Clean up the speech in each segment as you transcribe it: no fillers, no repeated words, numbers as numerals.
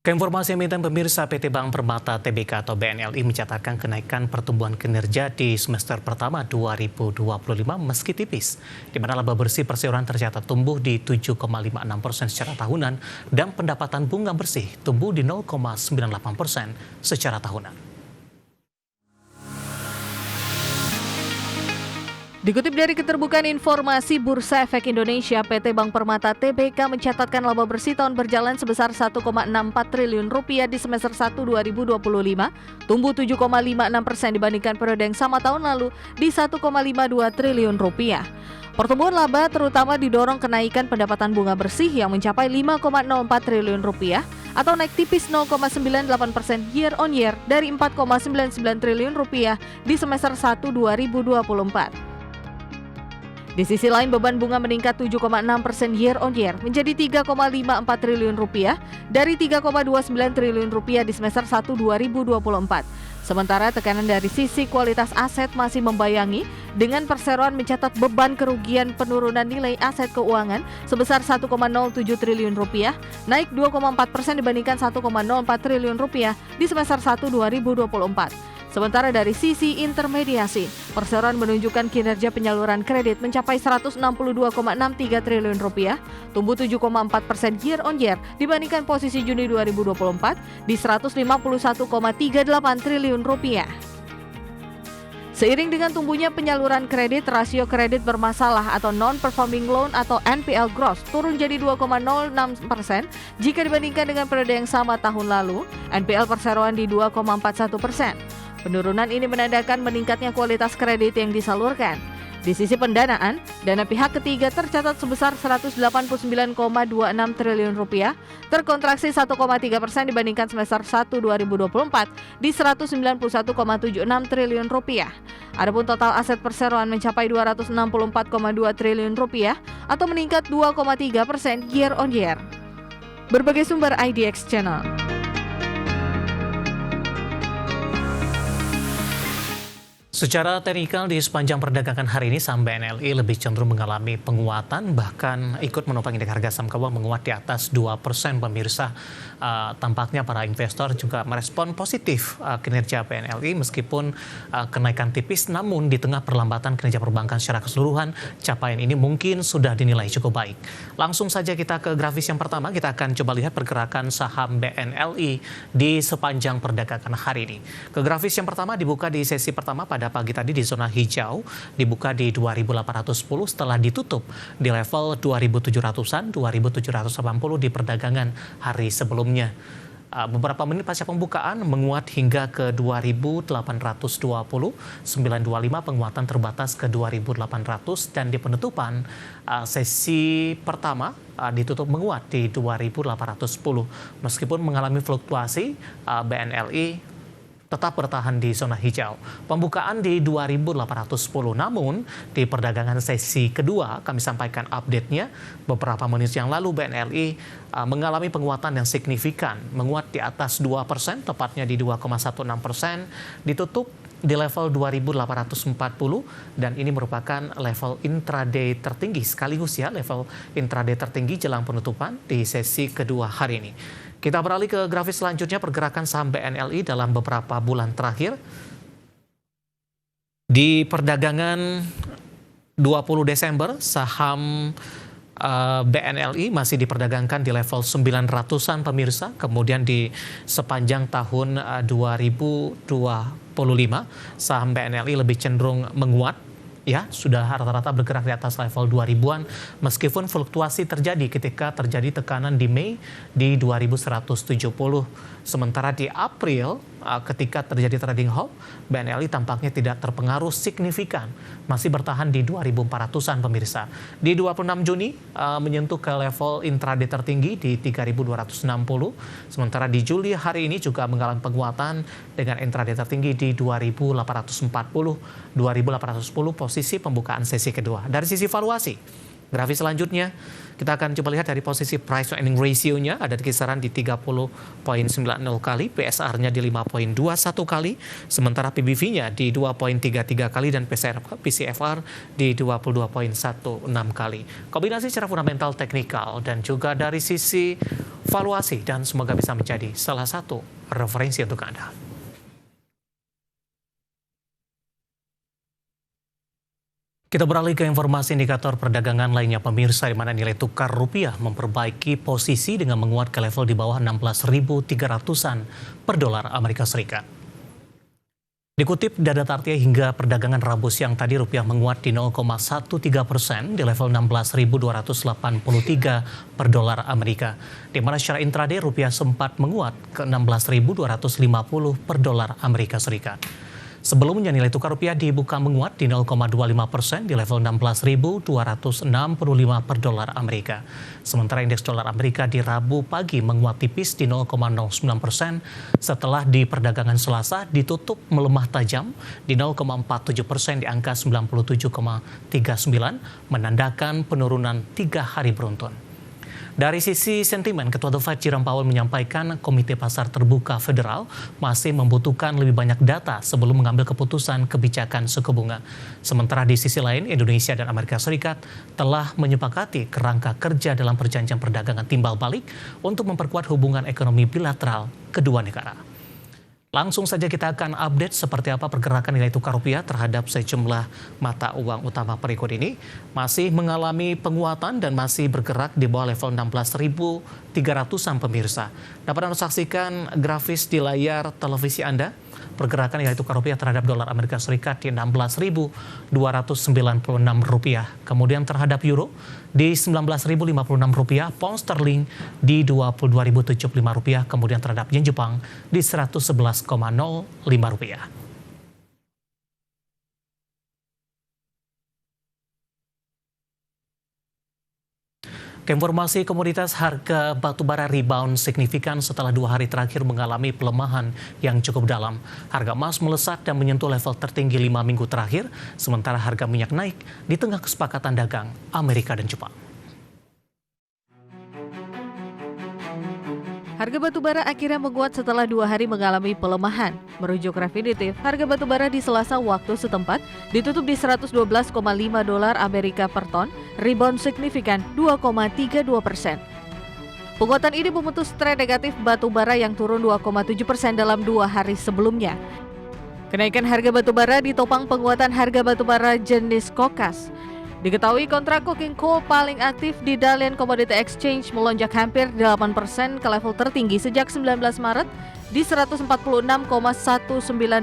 Keinformasi emiten pemirsa, PT Bank Permata Tbk atau BNLI mencatatkan kenaikan pertumbuhan kinerja di semester pertama 2025 meski tipis, di mana laba bersih perseroan tercatat tumbuh di 7,56% secara tahunan dan pendapatan bunga bersih tumbuh di 0,98% secara tahunan. Dikutip dari Keterbukaan Informasi Bursa Efek Indonesia, PT Bank Permata Tbk mencatatkan laba bersih tahun berjalan sebesar Rp1,64 triliun di semester 1 2025, tumbuh 7,56% dibandingkan periode yang sama tahun lalu di Rp1,52 triliun. Pertumbuhan laba terutama didorong kenaikan pendapatan bunga bersih yang mencapai Rp5,04 triliun atau naik tipis 0,98% year on year dari Rp4,99 triliun di semester 1 2024. Di sisi lain, beban bunga meningkat 7,6% year on year menjadi Rp3,54 triliun dari Rp3,29 triliun di semester 1 2024. Sementara tekanan dari sisi kualitas aset masih membayangi dengan perseroan mencatat beban kerugian penurunan nilai aset keuangan sebesar Rp1,07 triliun, naik 2,4% dibandingkan Rp1,04 triliun di semester 1 2024. Sementara dari sisi intermediasi, perseroan menunjukkan kinerja penyaluran kredit mencapai Rp162,63 triliun, tumbuh 7,4% year on year dibandingkan posisi Juni 2024 di Rp151,38 triliun. Seiring dengan tumbuhnya penyaluran kredit, rasio kredit bermasalah atau non-performing loan atau NPL gross turun jadi 2,06% jika dibandingkan dengan periode yang sama tahun lalu. NPL perseroan di 2,41%. Penurunan ini menandakan meningkatnya kualitas kredit yang disalurkan. Di sisi pendanaan, dana pihak ketiga tercatat sebesar Rp189,26 triliun, terkontraksi 1,3% dibandingkan semester 1 2024 di Rp191,76 triliun. Adapun total aset perseroan mencapai Rp264,2 triliun atau meningkat 2,3% year on year. Berbagai sumber IDX Channel. Secara teknikal di sepanjang perdagangan hari ini saham BNLI lebih cenderung mengalami penguatan, bahkan ikut menopang indeks harga saham keuangan menguat di atas 2% pemirsa. Tampaknya para investor juga merespon positif kinerja BNLI meskipun kenaikan tipis, namun di tengah perlambatan kinerja perbankan secara keseluruhan, capaian ini mungkin sudah dinilai cukup baik. Langsung saja kita ke grafis yang pertama, kita akan coba lihat pergerakan saham BNLI di sepanjang perdagangan hari ini. Ke grafis yang pertama dibuka di sesi pertama pada pagi tadi di zona hijau, dibuka di 2.810 setelah ditutup di level 2.700-an, 2.780 di perdagangan hari sebelumnya. Beberapa menit pasca pembukaan menguat hingga ke 2.820, 925 penguatan terbatas ke 2.800 dan di penutupan sesi pertama ditutup menguat di 2.810. Meskipun mengalami fluktuasi, BNLI tetap bertahan di zona hijau. Pembukaan di 2.810, namun di perdagangan sesi kedua kami sampaikan update-nya beberapa menit yang lalu BNLI mengalami penguatan yang signifikan, menguat di atas 2%, tepatnya di 2,16%, ditutup di level 2.840 dan ini merupakan level intraday tertinggi sekaligus level intraday tertinggi jelang penutupan di sesi kedua hari ini. Kita beralih ke grafis selanjutnya, pergerakan saham BNLI dalam beberapa bulan terakhir. Di perdagangan 20 Desember, saham BNLI masih diperdagangkan di level 900-an pemirsa. Kemudian di sepanjang tahun 2025, saham BNLI lebih cenderung menguat. Sudah rata-rata bergerak di atas level 2000-an meskipun fluktuasi terjadi ketika terjadi tekanan di Mei di 2170. Sementara di April ketika terjadi trading halt, BNLI tampaknya tidak terpengaruh signifikan, masih bertahan di 2.400-an pemirsa. Di 26 Juni menyentuh ke level intraday tertinggi di 3.260, sementara di Juli hari ini juga mengalami penguatan dengan intraday tertinggi di 2.840, 2.810 posisi pembukaan sesi kedua. Dari sisi valuasi, Grafis selanjutnya, kita akan coba lihat dari posisi price to earning ratio-nya ada di kisaran di 30,90 kali, PSR-nya di 5,21 kali, sementara PBV-nya di 2,33 kali dan PCFR di 22,16 kali. Kombinasi secara fundamental, teknikal, dan juga dari sisi valuasi, dan semoga bisa menjadi salah satu referensi untuk Anda. Kita beralih ke informasi indikator perdagangan lainnya pemirsa, di mana nilai tukar rupiah memperbaiki posisi dengan menguat ke level di bawah 16.300-an per dolar Amerika Serikat. Dikutip data Tartia hingga perdagangan Rabu siang tadi, rupiah menguat di 0,13% di level 16.283 per dolar Amerika. Di mana secara intraday rupiah sempat menguat ke 16.250 per dolar Amerika Serikat. Sebelumnya nilai tukar rupiah dibuka menguat di 0,25% di level 16.265 per dolar Amerika. Sementara indeks dolar Amerika di Rabu pagi menguat tipis di 0,09% setelah di perdagangan Selasa ditutup melemah tajam di 0,47% di angka 97,39, menandakan penurunan 3 hari beruntun. Dari sisi sentimen, Ketua The Fed Jerome Powell menyampaikan Komite Pasar Terbuka Federal masih membutuhkan lebih banyak data sebelum mengambil keputusan kebijakan suku bunga. Sementara di sisi lain, Indonesia dan Amerika Serikat telah menyepakati kerangka kerja dalam perjanjian perdagangan timbal balik untuk memperkuat hubungan ekonomi bilateral kedua negara. Langsung saja kita akan update seperti apa pergerakan nilai tukar rupiah terhadap sejumlah mata uang utama berikut ini. Masih mengalami penguatan dan masih bergerak di bawah level 16.300-an pemirsa. Dapat Anda saksikan grafis di layar televisi Anda. Pergerakan nilai tukar rupiah terhadap dolar Amerika Serikat di 16.296 rupiah. Kemudian terhadap euro di 19.056 rupiah, pound sterling di 22.075 rupiah, kemudian terhadap yen Jepang di 111,05 rupiah. Informasi komoditas, harga batubara rebound signifikan setelah 2 hari terakhir mengalami pelemahan yang cukup dalam. Harga emas melesat dan menyentuh level tertinggi 5 minggu terakhir, sementara harga minyak naik di tengah kesepakatan dagang Amerika dan Jepang. Harga batubara akhirnya menguat setelah 2 hari mengalami pelemahan. Merujuk Refinitiv, harga batubara di Selasa waktu setempat ditutup di 112,5 dolar Amerika per ton, rebound signifikan 2,32%. Penguatan ini memutus tren negatif batubara yang turun 2,7% dalam 2 hari sebelumnya. Kenaikan harga batubara ditopang penguatan harga batubara jenis kokas. Diketahui kontrak coking coal paling aktif di Dalian Commodity Exchange melonjak hampir 8% ke level tertinggi sejak 19 Maret di 146,19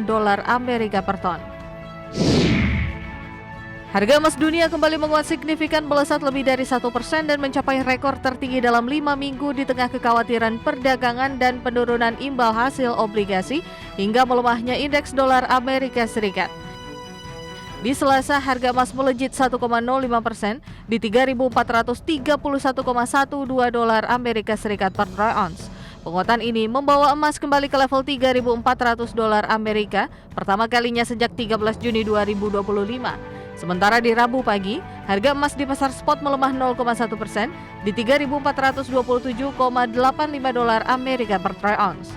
dolar Amerika per ton. Harga emas dunia kembali menguat signifikan, melesat lebih dari 1% dan mencapai rekor tertinggi dalam 5 minggu di tengah kekhawatiran perdagangan dan penurunan imbal hasil obligasi hingga melemahnya indeks dolar Amerika Serikat. Di Selasa, harga emas melejit 1,05% di 3.431,12 dolar Amerika Serikat per troy ounce. Penguatan ini membawa emas kembali ke level 3.400 dolar Amerika pertama kalinya sejak 13 Juni 2025. Sementara di Rabu pagi, harga emas di pasar spot melemah 0,1% di 3.427,85 dolar Amerika per troy ounce.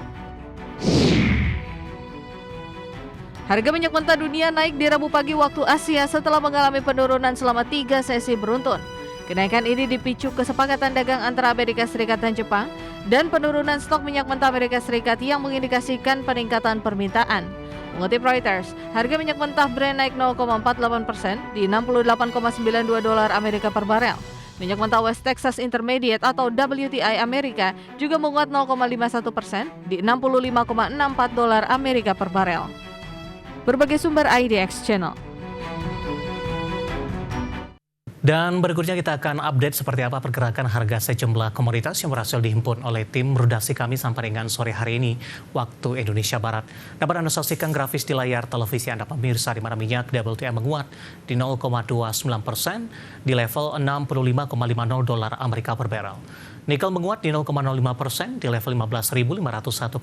Harga minyak mentah dunia naik di Rabu pagi waktu Asia setelah mengalami penurunan selama 3 sesi beruntun. Kenaikan ini dipicu kesepakatan dagang antara Amerika Serikat dan Jepang dan penurunan stok minyak mentah Amerika Serikat yang mengindikasikan peningkatan permintaan. Mengutip Reuters, harga minyak mentah Brent naik 0,48% di 68,92 dolar Amerika per barel. Minyak mentah West Texas Intermediate atau WTI Amerika juga menguat 0,51% di 65,64 dolar Amerika per barel. Berbagai sumber IDX Channel. Dan berikutnya kita akan update seperti apa pergerakan harga sejumlah komoditas yang berhasil dihimpun oleh tim redaksi kami sampai dengan sore hari ini waktu Indonesia Barat. Dapat Anda saksikan grafis di layar televisi Anda pemirsa, di mana minyak WTI menguat di 0,29% di level 65,50 dolar Amerika per barel. Nikel menguat di 0,05% di level 15.501,88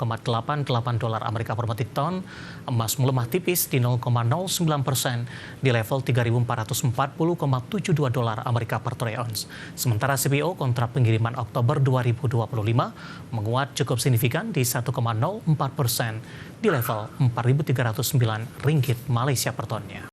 dolar Amerika per metrik ton. Emas melemah tipis di 0,09% di level 3.440,72 dolar Amerika per troy ounce. Sementara CPO kontrak pengiriman Oktober 2025 menguat cukup signifikan di 1,04% di level 4.309 ringgit Malaysia per tonnya.